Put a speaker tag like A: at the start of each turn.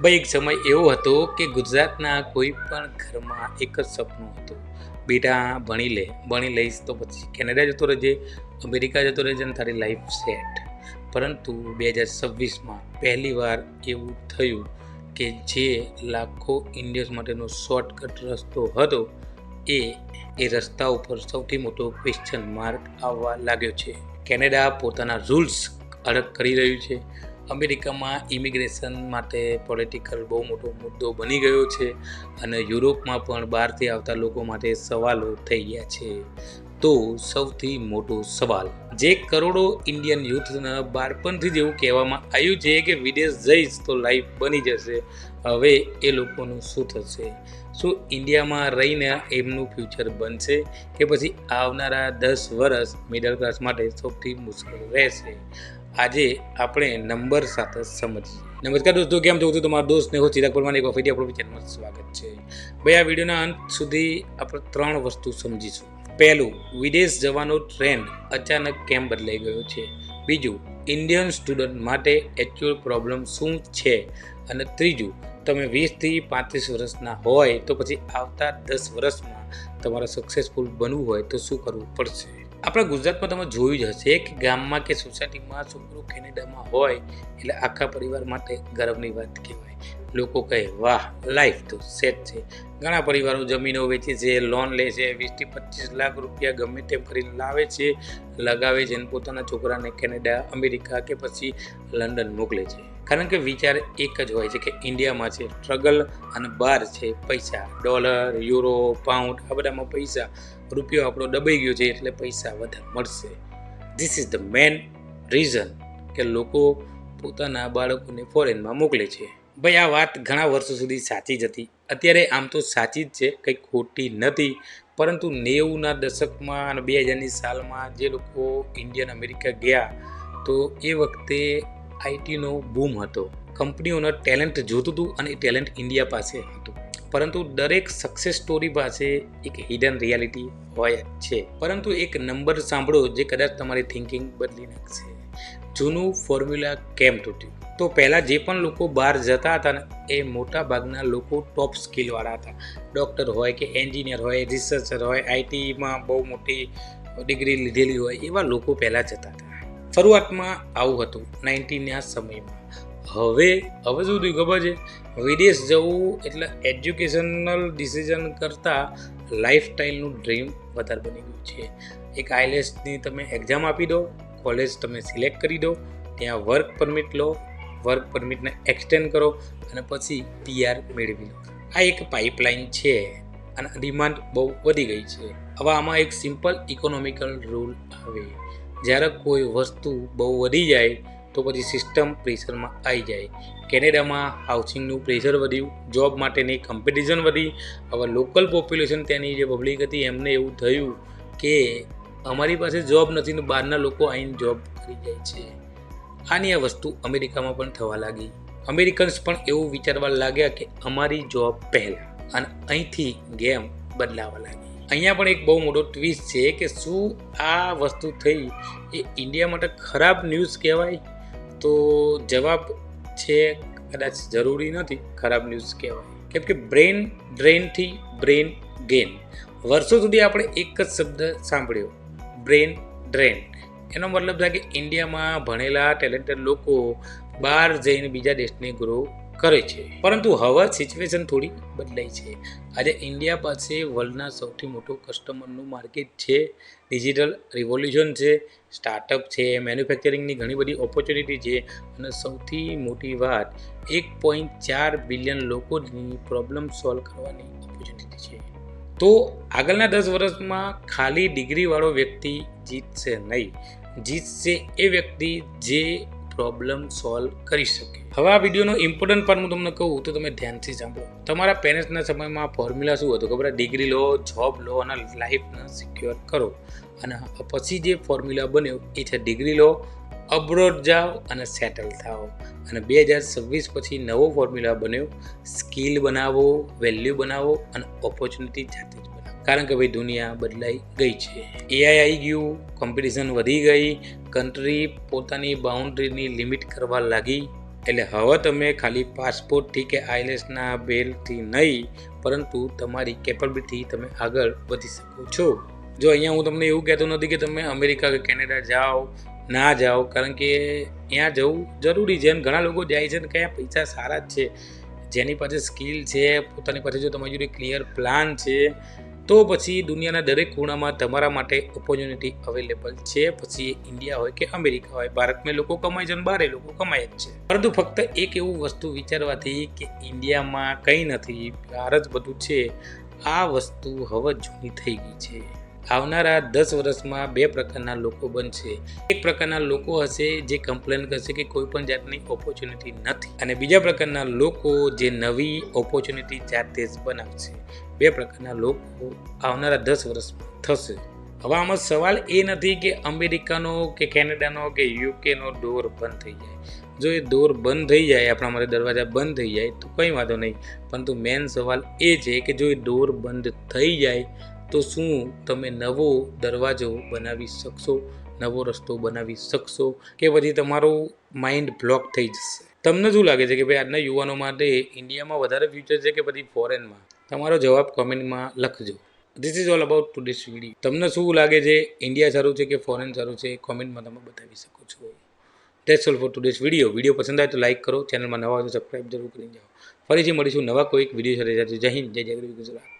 A: ભાઈ એક સમય એવો હતો કે ગુજરાતના કોઈ પણ ઘરમાં એક જ સપનું હતું, બેટા ભણી લઈશ તો પછી કેનેડા જતો રહેજે, અમેરિકા જતો રહેજે અને તારી લાઈફ સેટ. પરંતુ 2026માં પહેલી વાર એવું થયું કે જે લાખો ઇન્ડિયન્સ માટેનો શોર્ટકટ રસ્તો હતો એ રસ્તા ઉપર સૌથી મોટો ક્વેશ્ચન માર્ક આવવા લાગ્યો છે. કેનેડા પોતાના રૂલ્સ અલગ કરી રહ્યું છે. અમેરિકામાં ઇમિગ્રેશન માટે પોલિટિકલ બહુ મોટો મુદ્દો બની ગયો છે અને યુરોપમાં પણ બહારથી આવતા લોકો માટે સવાલો થઈ ગયા છે. તો સૌથી મોટો સવાલ, જે કરોડો ઇન્ડિયન યુથના બાળપણથી જ એવું કહેવામાં આવ્યું છે કે વિદેશ જઈશ તો લાઈફ બની જશે, હવે એ લોકોનું શું થશે? શું ઇન્ડિયામાં રહીને એમનું ફ્યુચર બનશે કે પછી આવનારા 10 વર્ષ મિડલ ક્લાસ માટે સૌથી મુશ્કેલ રહેશે? આજે આપણે નંબર સાથે સમજીએ. નમસ્કાર દોસ્તો, કેમ છો? તમારો દોસ્ત ને હું ચિરાગ પરમાર, એક વખત આપણું ચેનલમાં સ્વાગત છે. ભાઈ આ વિડીયોના અંત સુધી આપણે 3 વસ્તુ સમજીશું. પહેલું, વિદેશ જવાનો ટ્રેન્ડ અચાનક કેમ બદલાઈ ગયો છે. બીજું, ઇન્ડિયન સ્ટુડન્ટ માટે એકચ્યુઅલ પ્રોબ્લેમ શું છે. અને ત્રીજું, તમે 20થી 35 વર્ષના હોય તો પછી આવતા 10 વર્ષમાં તમારે સક્સેસફુલ બનવું હોય તો શું કરવું પડશે. આપણા ગુજરાતમાં તમે જોયું જ હશે કે ગામમાં કે સોસાયટીમાં છોકરો કેનેડામાં હોય એટલે આખા પરિવાર માટે ગર્વની વાત કહેવાય. લોકો કહે વાહ, લાઈફ તો સેટ છે. ઘણા પરિવારો જમીનો વેચે છે, લોન લે છે, 20થી 25 લાખ રૂપિયા ગમે તેમ કરીને લાવે છે, લગાવે છે અને પોતાના છોકરાને કેનેડા, અમેરિકા કે પછી લંડન મોકલે છે. કારણ કે વિચાર એક જ હોય છે કે ઇન્ડિયામાં છે સ્ટ્રગલ અને બહાર છે પૈસા. ડોલર, યુરો, પાઉન્ડ આ બધામાં પૈસા, રૂપિયો આપણો દબાઈ ગયો છે એટલે પૈસા વધારે મળશે. This is the main reason કે લોકો પોતાના બાળકોને ફોરેનમાં મોકલે છે. ભાઈ આ વાત ઘણા વર્ષો સુધી સાચી જ હતી, અત્યારે આમ તો સાચી જ છે, કંઈ ખોટી નથી. પરંતુ 90ના દશકમાં અને 2000ની સાલમાં જે લોકો ઇન્ડિયન અમેરિકા ગયા તો એ વખતે આઈટીનો બૂમ હતો. કંપનીઓના ટેલેન્ટ જોતું હતું અને એ ટેલેન્ટ ઇન્ડિયા પાસે હતું. પરંતુ દરેક સક્સેસ સ્ટોરી પાસે એક હિડન રિયાલિટી હોય છે. પરંતુ એક નંબર સાંભળો જે કદાચ તમારી થિંકિંગ બદલી નાખશે. જૂનું ફોર્મ્યુલા કેમ તૂટ્યું? તો પહેલાં જે પણ લોકો બહાર જતા હતા ને એ મોટા ભાગના લોકો ટોપ સ્કિલવાળા હતા. ડૉક્ટર હોય કે એન્જિનિયર હોય, રિસર્ચર હોય, આઈટીમાં બહુ મોટી ડિગ્રી લીધેલી હોય, એવા લોકો પહેલાં જતા હતા. શરૂઆતમાં આવું હતું 90ના સમયમાં. હવે શું થયું ખબર છે? વિદેશ જવું એટલે એજ્યુકેશનલ ડિસિઝન કરતાં લાઈફસ્ટાઈલનું ડ્રીમ વધારે બની ગયું છે. એક આઈલેટ્સની તમે એક્ઝામ આપી દો, કોલેજ તમે સિલેક્ટ કરી દો, ત્યાં વર્ક પરમિટ લો, વર્ક પરમિટને એક્સટેન્ડ કરો અને પછી PR મેળવી લો. આ એક પાઇપલાઇન છે અને ડિમાન્ડ બહુ વધી ગઈ છે. હવે આમાં એક સિમ્પલ ઇકોનોમિકલ રૂલ આવે, જ્યારે કોઈ વસ્તુ બહુ વધી જાય તો પછી સિસ્ટમ પ્રેશરમાં આવી જાય. કેનેડામાં હાઉસિંગનું પ્રેશર વધ્યું, જોબ માટેની કોમ્પિટિશન વધી. હવે લોકલ પોપ્યુલેશન ત્યાંની જે પબ્લિક હતી એમને એવું થયું કે અમારી પાસે જોબ નથી ને બહારના લોકો આવીને જોબ કરી જાય છે. આની આ વસ્તુ અમેરિકામાં પણ થવા લાગી. અમેરિકન્સ પણ એવું વિચારવા લાગ્યા કે અમારી જોબ પહેલાં, અને અહીંથી ગેમ બદલાવા લાગી. અહીંયા પણ એક બહુ મોટો ટ્વિસ્ટ છે કે શું આ વસ્તુ થઈ એ ઇન્ડિયા માટે ખરાબ ન્યૂઝ કહેવાય? તો જવાબ છે કદાચ જરૂરી નથી ખરાબ ન્યૂઝ કહેવાય. કેમ કે બ્રેન ડ્રેનથી બ્રેન ગેઇન. વર્ષો સુધી આપણે એક જ શબ્દ સાંભળ્યો, બ્રેન ડ્રેન. એનો મતલબ થાય કે ઇન્ડિયામાં ભણેલા ટેલેન્ટેડ લોકો બહાર જઈને બીજા દેશને ગ્રો કરે છે. પરંતુ હવે સિચ્યુએશન થોડી બદલાઈ છે. આજે ઇન્ડિયા પાસે વર્લ્ડના સૌથી મોટો કસ્ટમરનું માર્કેટ છે, ડિજિટલ રિવોલ્યુશન છે, સ્ટાર્ટઅપ છે, મેન્યુફેક્ચરિંગની ઘણી બધી ઓપોર્ચ્યુનિટી છે અને સૌથી મોટી વાત 1.4 બિલિયન લોકોની પ્રોબ્લેમ સોલ્વ કરવાની ઓપોર્ચ્યુનિટી છે. તો આગળના 10 વર્ષમાં ખાલી ડિગ્રીવાળો વ્યક્તિ જીતશે નહીં, જીતશે એ વ્યક્તિ જે પ્રોબ્લેમ સોલ્વ કરી શકે. હવે આ વિડીયોનો ઇમ્પોર્ટન્ટ પાર્ટ હું તમને કહું તો તમે ધ્યાનથી સાંભળો. તમારા પેરેન્ટ્સના સમયમાં ફોર્મ્યુલા શું હતું ખબર? ડિગ્રી લો, જોબ લો અને લાઈફને સિક્યોર કરો. અને પછી જે ફોર્મ્યુલા બન્યો એ છે ડિગ્રી લો, અબ્રોડ જાઓ અને સેટલ થાઓ. અને 2026 પછી નવો ફોર્મ્યુલા બન્યો, સ્કિલ બનાવો, વેલ્યુ બનાવો અને ઓપોર્ચ્યુનિટી જાતે જ બનાવો. કારણ કે ભાઈ દુનિયા બદલાઈ ગઈ છે, AI આવી ગયું, કોમ્પિટિશન વધી ગઈ, કન્ટ્રી પોતાની બાઉન્ડ્રીની લિમિટ કરવા લાગી. એટલે હવે તમે ખાલી પાસપોર્ટથી કે આઈલેસના બેલથી નહીં, પરંતુ તમારી કેપેબિલિટી તમે આગળ વધી શકો છો. જો અહીંયા હું તમને એવું કહેતો નથી કે તમે અમેરિકા કે કેનેડા જાઓ, ના જાઓ, કારણ કે ત્યાં જવું જરૂરી છે અને ઘણા લોકો જાય છે ને કયા પૈસા સારા જ છે. જેની પાસે સ્કિલ છે, પોતાની પાસે જો તમારી જોડે ક્લિયર પ્લાન છે, તો પછી દુનિયાના દરેક ખૂણામાં તમારા માટે ઓપોર્ચ્યુનિટી અવેલેબલ છે. પછી ઇન્ડિયા હોય કે અમેરિકા હોય, ભારતમાં લોકો કમાય છે અને બહાર લોકો કમાય જ છે. પરંતુ ફક્ત એક એવું વસ્તુ વિચારવાથી કે ઇન્ડિયામાં કંઈ નથી, બહાર જ બધું છે, આ વસ્તુ હવે જૂની થઈ ગઈ છે. આવનારા 10 વર્ષમાં 2 પ્રકારના લોકો બનશે. એક પ્રકારના લોકો હશે જે કમ્પ્લેન કરશે કે કોઈ પણ જાતની ઓપોર્ચ્યુનિટી નથી, અને બીજા પ્રકારના લોકો જે નવી ઓપોર્ચ્યુનિટી જાતે જ બનાવશે. 2 પ્રકારના લોકો આવનારા 10 વર્ષમાં થશે. હવે આમાં સવાલ એ નથી કે અમેરિકાનો કે કેનેડાનો કે યુકેનો ડોર બંધ થઈ જાય. જો એ ડોર બંધ થઈ જાય, આપણા માટે દરવાજા બંધ થઈ જાય તો કંઈ વાંધો નહીં, પરંતુ મેઇન સવાલ એ છે કે જો એ ડોર બંધ થઈ જાય તો શું તમે નવો દરવાજો બનાવી શકશો, નવો રસ્તો બનાવી શકશો, કે પછી તમારું માઇન્ડ બ્લોક થઈ જશે? તમને શું લાગે છે કે ભાઈ આજના યુવાનો માટે ઇન્ડિયામાં વધારે ફ્યુચર છે કે પછી ફોરેનમાં? તમારો જવાબ કોમેન્ટમાં લખજો. This is all about today's video. તમને શું લાગે છે, ઇન્ડિયા સારું છે કે ફોરેન સારું છે? કોમેન્ટમાં તમે બતાવી શકો છો. That's all for today's video પસંદ આવે તો લાઇક કરો, ચેનલમાં નવા હોય તો સબસ્ક્રાઈબ જરૂર કરી જાઓ. ફરીથી મળીશું નવા કોઈક વિડીયો સાથે. જય હિન્દ, જય ગુજરાત.